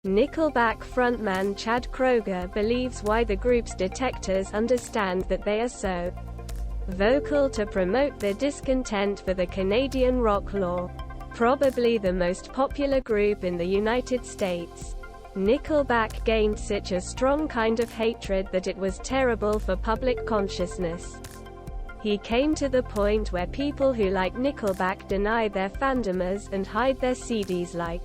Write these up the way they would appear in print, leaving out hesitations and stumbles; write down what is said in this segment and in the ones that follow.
Nickelback frontman Chad Kroeger believes why the group's detectors understand that they are so vocal to promote the discontent for the Canadian rock law. Probably the most popular group in the United States, Nickelback gained such a strong kind of hatred that it was terrible for public consciousness. He came to the point where people who like Nickelback deny their fandomas and hide their CDs like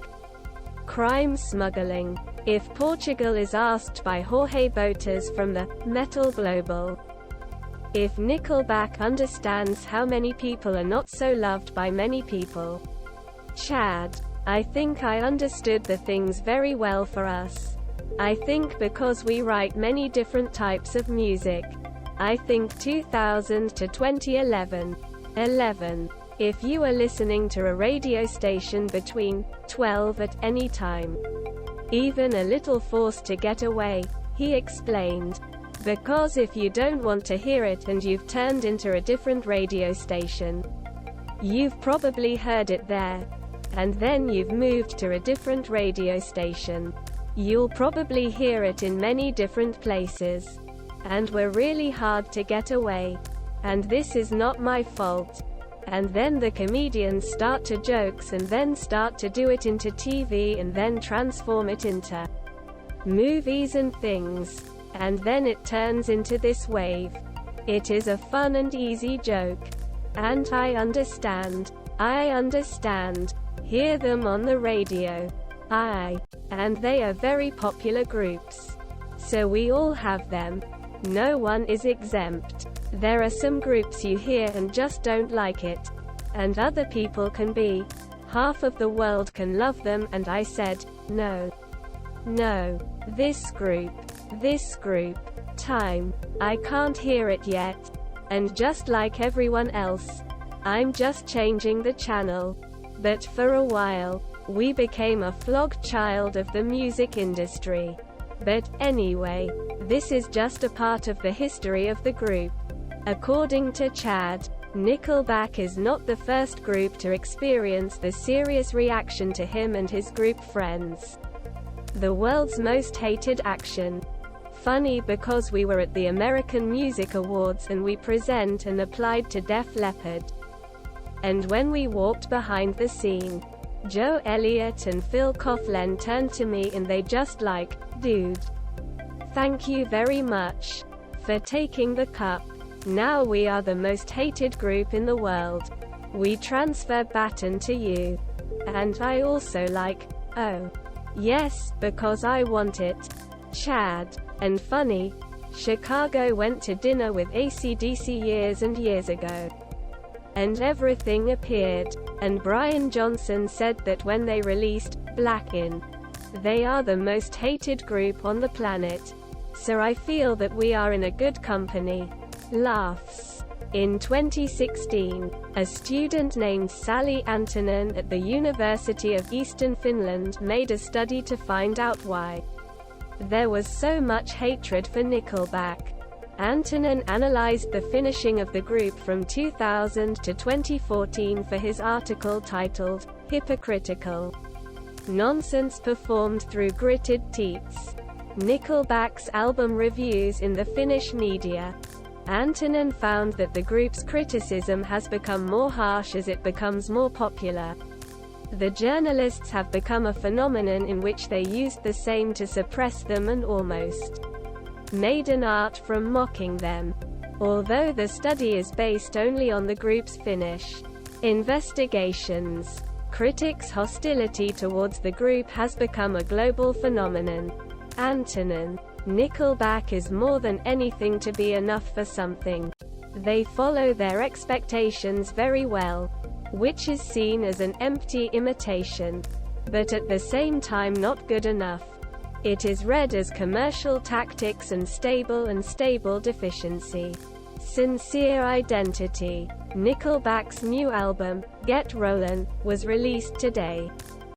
crime smuggling. If Portugal is asked by Jorge Botas from the Metal Global if Nickelback understands how many people are not so loved by many people, Chad: I think I understood the things very well for us. I think because we write many different types of music. I think 2000 to 2011. If you are listening to a radio station between 12 at any time, even a little forced to get away, he explained. Because if you don't want to hear it and you've turned into a different radio station, you've probably heard it there. And then you've moved to a different radio station. You'll probably hear it in many different places. And we're really hard to get away. And this is not my fault. And then the comedians start to jokes and then start to do it into TV and then transform it into movies and things. And then it turns into this wave. It is a fun and easy joke. And I understand. Hear them on the radio. And they are very popular groups. So we all have them. No one is exempt. There are some groups you hear and just don't like it. And other people can be. Half of the world can love them, and I said, no. This group. Time. I can't hear it yet. And just like everyone else, I'm just changing the channel. But for a while, we became a flogged child of the music industry. But anyway, this is just a part of the history of the group. According to Chad, Nickelback is not the first group to experience the serious reaction to him and his group friends. The world's most hated action. Funny because we were at the American Music Awards and we present and applied to Def Leppard. And when we walked behind the scene, Joe Elliott and Phil Collen turned to me and they just like, dude, thank you very much for taking the cup. Now we are the most hated group in the world. We transfer Baton to you. And I also like, oh. Yes, because I want it. Chad. And funny, Chicago went to dinner with AC/DC years and years ago. And everything appeared. And Brian Johnson said that when they released Black In, they are the most hated group on the planet. So I feel that we are in a good company. Laughs. In 2016, a student named Salli Antonen at the University of Eastern Finland made a study to find out why there was so much hatred for Nickelback. Antonen analyzed the finishing of the group from 2000 to 2014 for his article titled, Hypocritical Nonsense Performed Through Grited Teets. Nickelback's album reviews in the Finnish media. Antonen found that the group's criticism has become more harsh as it becomes more popular. The journalists have become a phenomenon in which they used the same to suppress them and almost made an art from mocking them. Although the study is based only on the group's Finnish investigations, critics' hostility towards the group has become a global phenomenon. Antonen: Nickelback is more than anything to be enough for something. They follow their expectations very well, which is seen as an empty imitation, but at the same time not good enough. It is read as commercial tactics and stable deficiency. Sincere Identity. Nickelback's new album, Get Rollin', was released today.